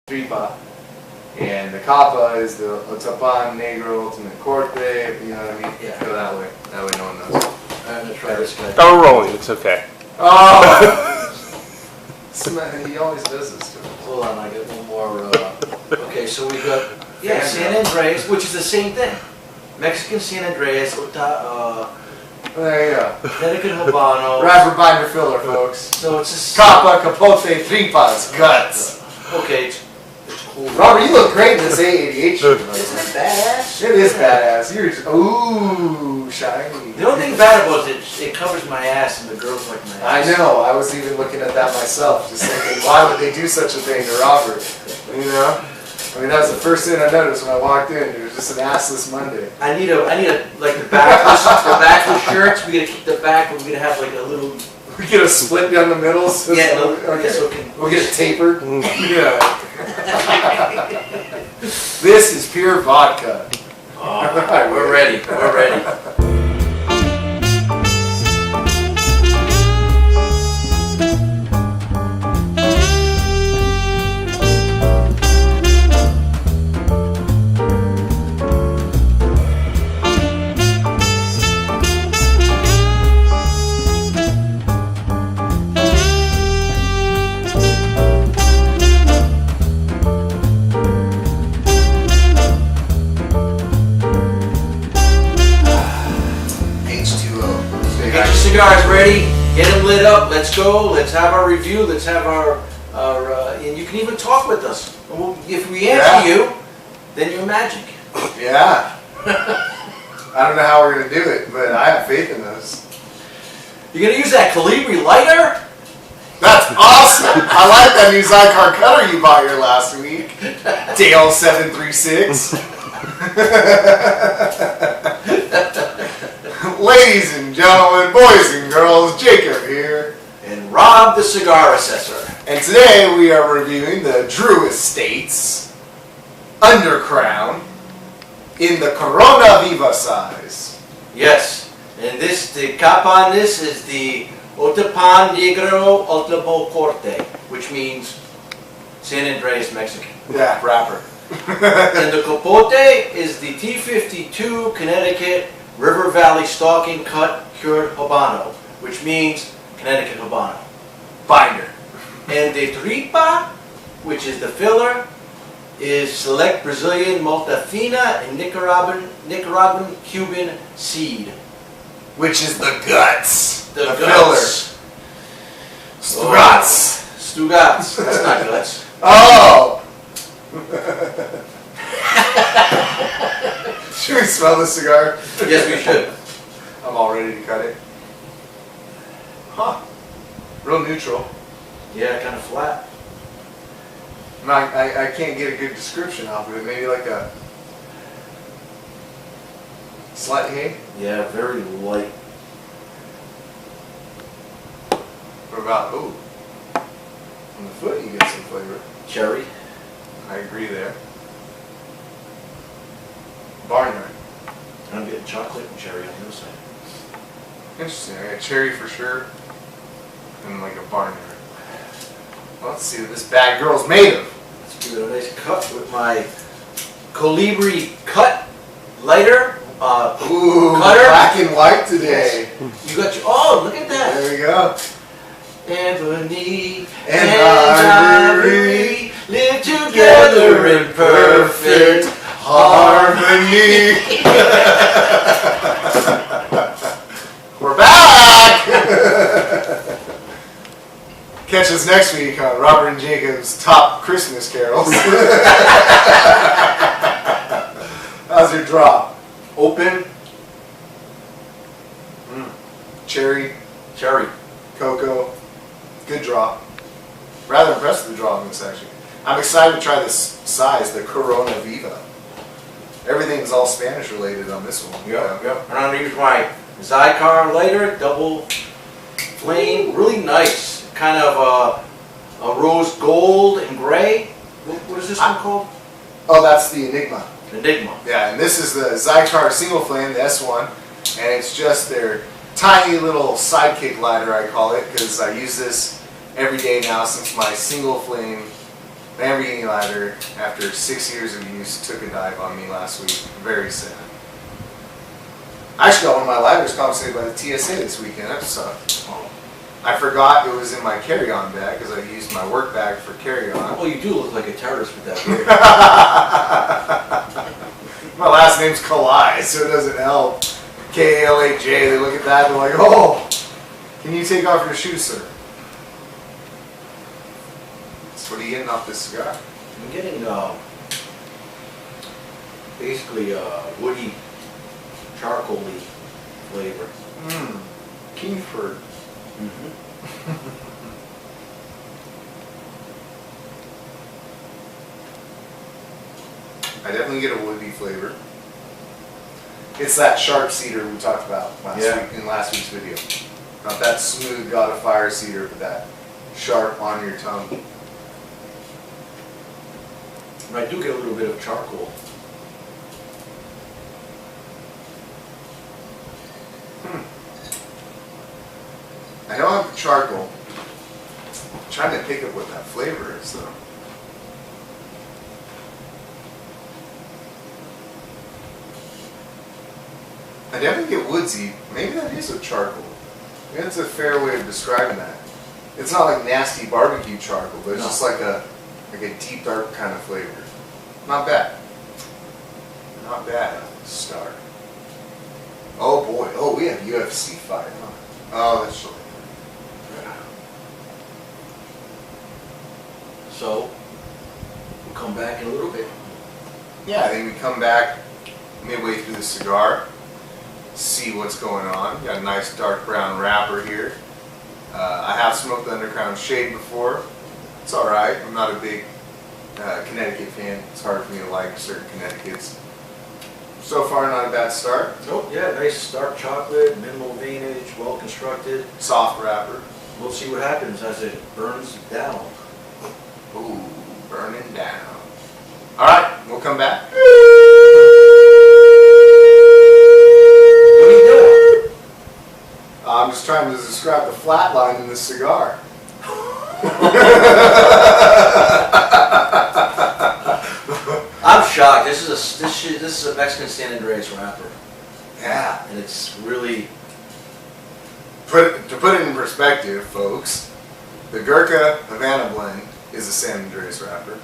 tripa. And the capa is the Otapan Negro Ultimate Corte, you know what I mean? Yeah. Go that way. That way no one knows. I'm gonna try this guy. Oh, we're rolling. It's okay. Oh! He always does this to me. Hold on, I got one more. Okay, so we got San Andreas, which is the same thing. Mexican San Andreas, There you go. Connecticut Habano. Rapper binder filler, folks. So it's a Capa, capote, tripas, guts. Okay, it's cool. Robert, you look great in this A88 shirt. Isn't it badass? It is badass. You're just, ooh, shiny. The only thing bad about it is it covers my ass and the girls like my I ass. know. I was even looking at that myself, just thinking, why would they do such a thing to Robert? You know? I mean, that was the first thing I noticed when I walked in. It was just an assless Monday. I need a like the backless shirts. We gotta keep the back. We're gonna have like a little. We get a split down the middle. So Yeah, okay. so it can, We'll get it tapered. Yeah. This is pure vodka. Oh, we're ready. We're ready. Get your cigars ready, get them lit up, let's go, let's have our review, let's have our and you can even talk with us. If we answer you, then you're magic. Yeah. I don't know how we're going to do it, but I have faith in us. You're going to use that Calibri lighter? That's awesome! I like that new Cigar cutter you bought here last week. Dale 736. Ladies and gentlemen, boys and girls, Jacob here. And Rob the Cigar Assessor. And today we are reviewing the Drew Estates Undercrown in the Corona Viva size. Yes, and the cap on this is the Otapan Negro Ultimo Corte, which means San Andreas Mexican. Yeah, rapper. And the capote is the T52 Connecticut River Valley Stalking Cut Cured Habano, which means Connecticut Habano. Binder. And the tripa, which is the filler, is select Brazilian Malta Fina and Nicaraguan Cuban seed. Which is the guts. The guts. filler. Guts. Stugats. That's not guts. Oh! Should we smell this cigar? Yes, we should. I'm all ready to cut it. Huh. Real neutral. Yeah, kind of flat. I can't get a good description off of it. Maybe like a slight hay? Yeah, very light. What about, ooh. On the foot you get some flavor. Cherry. I agree there. Barnyard. I'm getting chocolate and cherry on the other side. Interesting. I got cherry for sure. And like a barnyard. Well, let's see what this bad girl's made of. Let's give it a nice cut with my Colibri cut lighter. Ooh, Cutter. black and white today. You got your, oh, look at that. There we go. Ebony And ivory live together in perfect harmony. We're back! Catch us next week on Robert and Jacob's Top Christmas Carols. How's your drop? Open. Cherry, Cherry. cocoa. Good drop. Rather impressed with the draw on this actually. I'm excited to try this size, the Corona Viva. Everything's all Spanish related on this one. Yep. And I'm gonna use my Cigar lighter, double flame, really nice. Kind of a rose gold and gray. What is this one called? Oh, that's the Enigma. Enigma. Yeah, and this is the Cigar single flame, the S1, and it's just their tiny little sidekick lighter, I call it, because I use this every day now since my single flame Lamborghini lighter, after 6 years of use, took a dive on me last week. Very sad. I actually got one of my lighters confiscated by the TSA this weekend. That sucked. Oh. I forgot it was in my carry-on bag because I used my work bag for carry-on. Well, you do look like a terrorist with that beard. My last name's Kalai, so it doesn't help. K-A-L-A-J, they look at that and they're like, oh, can you take off your shoes, sir? So what are you getting off this cigar? I'm getting basically woody, charcoaly flavor. Mmm, Kingford. I definitely get a woody flavor. It's that sharp cedar we talked about last week in last week's video. Not that smooth God of Fire cedar, but that sharp on your tongue. And I do get a little bit of charcoal. I don't have the charcoal. I'm trying to pick up what that flavor is though. I definitely get woodsy. Maybe that is with charcoal. Maybe that's a fair way of describing that. It's not like nasty barbecue charcoal, but it's just like a deep dark kind of flavor. Not bad. Not bad. Start. Oh boy. Oh, we have UFC fight. Huh? Oh, that's short. So, we'll come back in a little bit. Yeah, I think we come back midway through the cigar, see what's going on. Got a nice dark brown wrapper here. I have smoked the Undercrown shade before. It's alright. I'm not a big Connecticut fan. It's hard for me to like certain Connecticut's. So far, not a bad start. Nope, yeah, nice dark chocolate, minimal veinage, well constructed. Soft wrapper. We'll see what happens as it burns down. Ooh, burning down. Alright, we'll come back. What are you doing? I'm just trying to describe the flat line in this cigar. I'm shocked. This is a Mexican San Andreas wrapper, Yeah. and it's really To put it in perspective, folks, the Gurkha Havana blend is a San Andreas wrapper.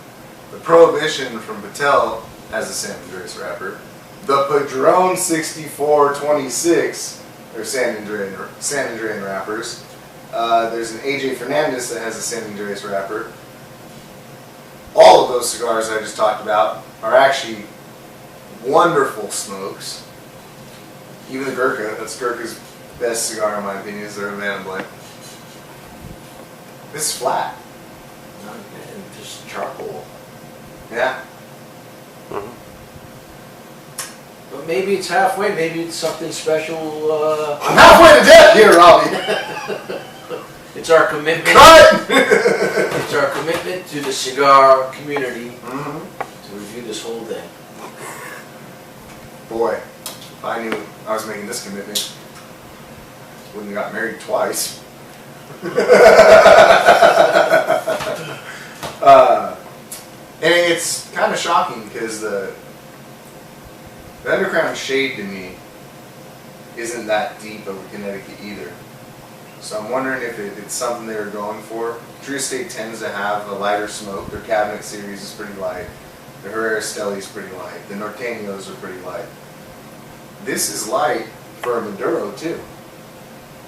The Prohibition from Patel has a San Andreas wrapper. The Padron 6426 are San Andrean wrappers. There's an AJ Fernandez that has a San Andreas wrapper. All of those cigars I just talked about are actually wonderful smokes. Even the Gurkha, that's Gurkha's best cigar in my opinion, is their Havana blend. This is flat. and just charcoal. Yeah. But maybe it's halfway. Maybe it's something special. I'm halfway to death here, Robbie. It's our commitment. Cut! It's our commitment to the cigar community to review this whole thing. Boy, if I knew I was making this commitment, wouldn't have got married twice. And it's kind of shocking because the Undercrown shade to me isn't that deep of a Connecticut either. So I'm wondering if it's something they were going for. True Estate tends to have a lighter smoke. Their Cabinet series is pretty light. The Herrera Steli is pretty light. The Norteños are pretty light. This is light for a Maduro too.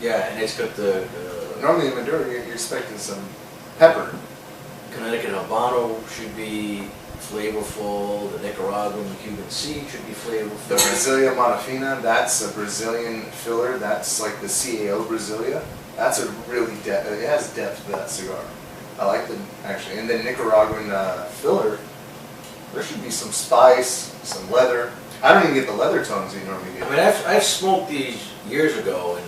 Yeah, and it's got the Normally in Maduro you're expecting some pepper. Connecticut Habano should be flavorful. The Nicaraguan Cuban seed should be flavorful. The Brasilia Monofina, that's a Brazilian filler. That's like the CAO Brasilia. That's a really it has depth to that cigar. I like the actually, and then Nicaraguan filler. There should be some spice, some leather. I don't even get the leather tones you normally get. I mean, I've smoked these years ago, and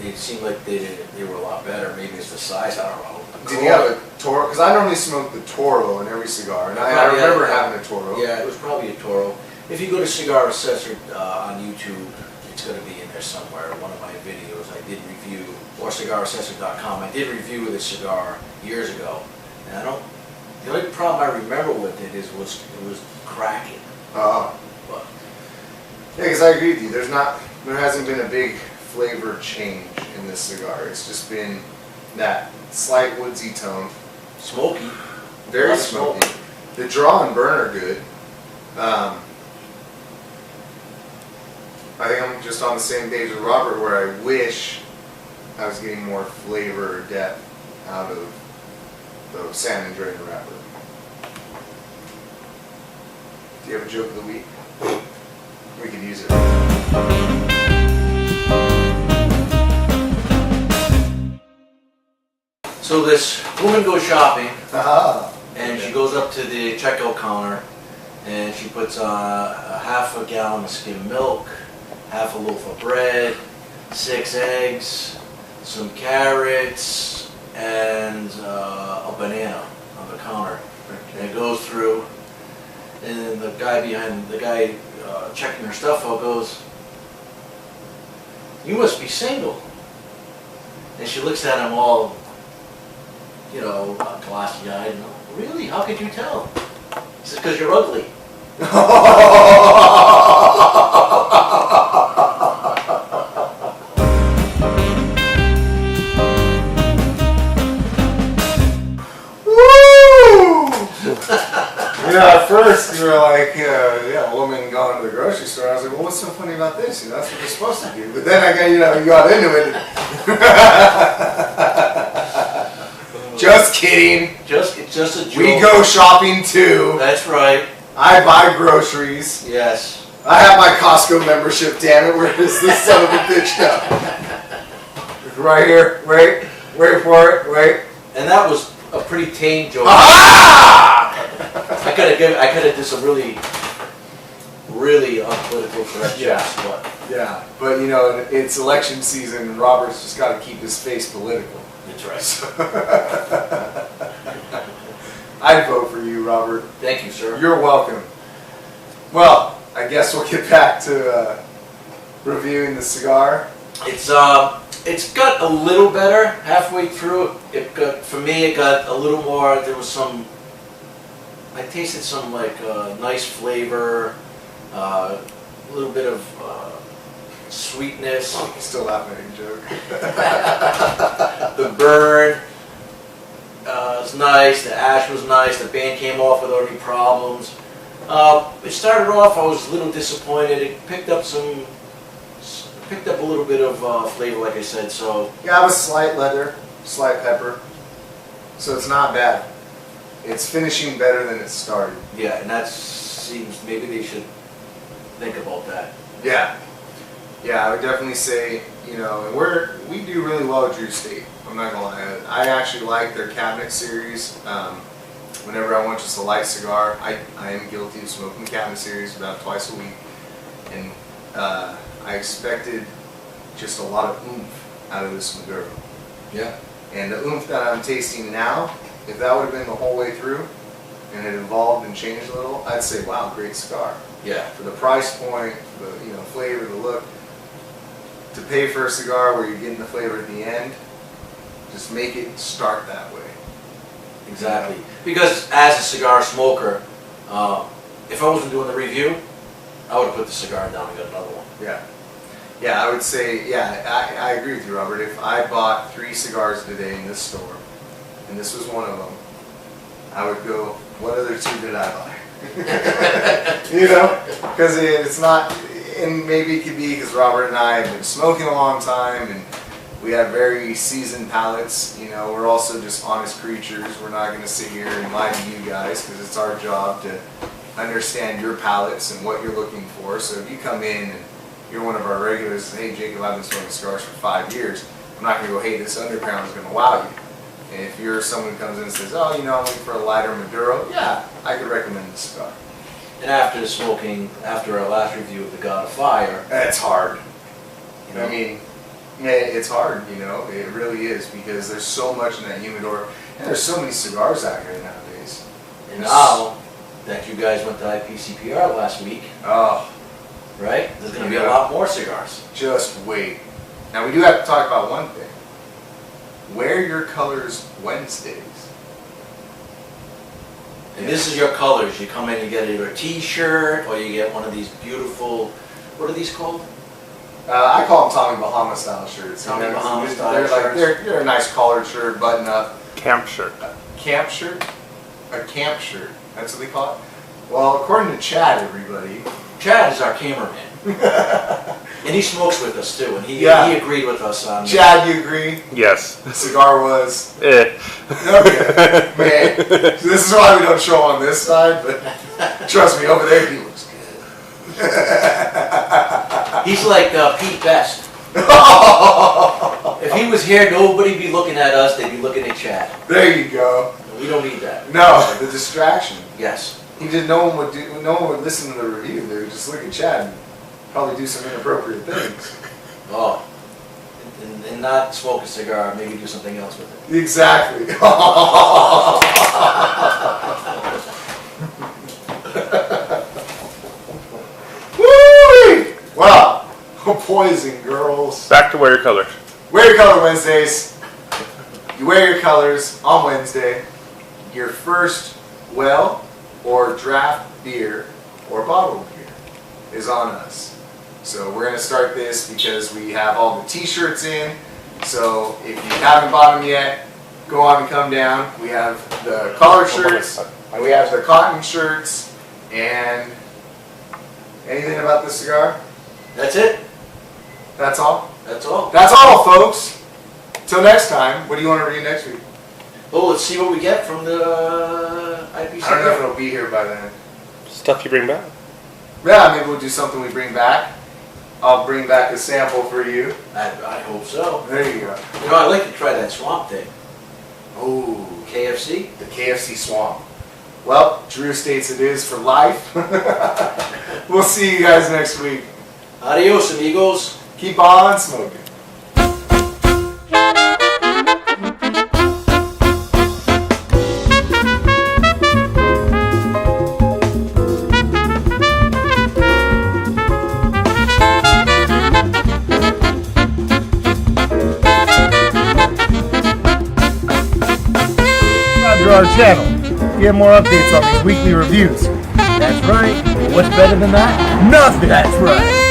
it seemed like they were a lot better. Maybe it's the size. I don't know. Did you have a Toro? Because I normally smoke the Toro in every cigar, and I remember having a Toro. Yeah, it was probably a Toro. If you go to Cigar Assessor on YouTube, it's going to be in there somewhere. One of my videos I did review, or CigarAssessor.com, I did review this cigar years ago, and I don't The only problem I remember with it is it was cracking. Oh. But Yeah, because I agree with you. There hasn't been a big flavor change in this cigar. It's just been that slight woodsy tone. smoky. Very Lot of smoky. The draw and burn are good. I think I'm just on the same page with Robert where I wish I was getting more flavor or depth out of the San Andreas wrapper. Do you have a joke of the week? We could use it. So this woman goes shopping, Ah, and she goes up to the checkout counter, and she puts a half a gallon of skim milk, half a loaf of bread, 6 eggs, some carrots, and a banana on the counter. And it goes through, and then the guy checking her stuff out goes, "You must be single." And she looks at him all, glassy-eyed. "Really? How could you tell?" He says, "Because you're ugly." At first you were like, a woman going to the grocery store. I was like, well, what's so funny about this? That's what you're supposed to do. But then I got, you got into it. Just kidding. It's just a joke. We go shopping too. That's right. I buy groceries. Yes. I have my Costco membership, damn it. Where is this son of a bitch now? Right here. Wait for it. Wait. And that was a pretty tame joke. Ah! I could have did some really unpolitical corrections, but Yeah, but it's election season and Robert's just got to keep his face political. that's right. I'd vote for you, Robert. Thank you, sir. You're welcome. Well, I guess we'll get back to reviewing the cigar. It's got a little better halfway through. For me, it got a little more. There was I tasted some nice flavor, a little bit of sweetness. Still laughing at your joke. The burn was nice. The ash was nice. The band came off without any problems. It started off, I was a little disappointed. It picked up a little bit of flavor, like I said. So Yeah, I was slight leather, slight pepper. So it's not bad. It's finishing better than it started. yeah, and that seems maybe they should think about that. Yeah, I would definitely say, and we do really well at Drew State. I'm not gonna lie. I actually like their cabinet series. Whenever I want just a light cigar, I am guilty of smoking the cabinet series about twice a week, and I expected just a lot of oomph out of this Maduro. Yeah. And the oomph that I'm tasting now, if that would have been the whole way through, and it evolved and changed a little, I'd say, wow, great cigar. Yeah. For the price point, the flavor, the look, to pay for a cigar where you're getting the flavor at the end, just make it start that way. Exactly. Because as a cigar smoker, if I wasn't doing the review, I would have put the cigar down and got another one. Yeah, I would say, I agree with you, Robert. If I bought 3 cigars today in this store, and this was one of them, I would go, what other 2 did I buy? Because it's not, and maybe it could be because Robert and I have been smoking a long time, and we have very seasoned palates. We're also just honest creatures. We're not going to sit here and lie to you guys because it's our job to understand your palates and what you're looking for. So if you come in and you're one of our regulars and say, hey Jacob, I've been smoking cigars for 5 years, I'm not going to go, hey, this Undercrown is going to wow you. And if you're someone who comes in and says, oh, I'm looking for a lighter Maduro, yeah, I could recommend this cigar. And after our last review of the God of Fire, It's hard. I mean, it's hard, it really is, because there's so much in that humidor, and there's so many cigars out here nowadays. and now that you guys went to IPCPR last week, Oh, right? There's going to be a lot more cigars. just wait. Now we do have to talk about one thing. Wear your colors Wednesdays. And this is your colors. You come in and get either a t-shirt or you get one of these beautiful, what are these called? I call them Tommy Bahama style shirts. Tommy Bahama style they're shirts. They're a nice collared shirt, button up. Camp shirt. Camp shirt? A camp shirt. That's what they call it? Well, according to Chad, everybody. Chad is our cameraman. And he smokes with us too, and he agreed with us on Chad, you agree? Yes. Cigar was? Eh. Okay. Man. So this is why we don't show on this side, but trust me, over there he looks good. He's like Pete Best. If he was here, nobody'd be looking at us, they'd be looking at Chad. There you go. We don't need that. No, the distraction. Yes. He did. No one would listen to the review. They would just look at Chad and probably do some inappropriate things. Oh. And not smoke a cigar, maybe do something else with it. Exactly. Woo! Wow. Poison girls. Back to wear your colors. Wear your color Wednesdays. You wear your colors on Wednesday. Your first well or draft beer or bottled beer is on us. So we're going to start this because we have all the t-shirts in. So if you haven't bought them yet, go on and come down. We have the collared shirts, and we have the cotton shirts, and anything about this cigar? That's it. That's all? That's all. That's all, folks. Till next time, what do you want to read next week? Oh, let's see what we get from the IPC. I don't know if it'll be here by then. Stuff you bring back. Yeah, maybe we'll do something we bring back. I'll bring back a sample for you. I hope so. There you go. You know, I'd like to try that swamp thing. Ooh, KFC? the KFC Swamp. Well, Drew states it is for life. We'll see you guys next week. Adios, amigos. Keep on smoking. To our channel. Get more updates on these weekly reviews. That's right. What's better than that? Nothing. That's right.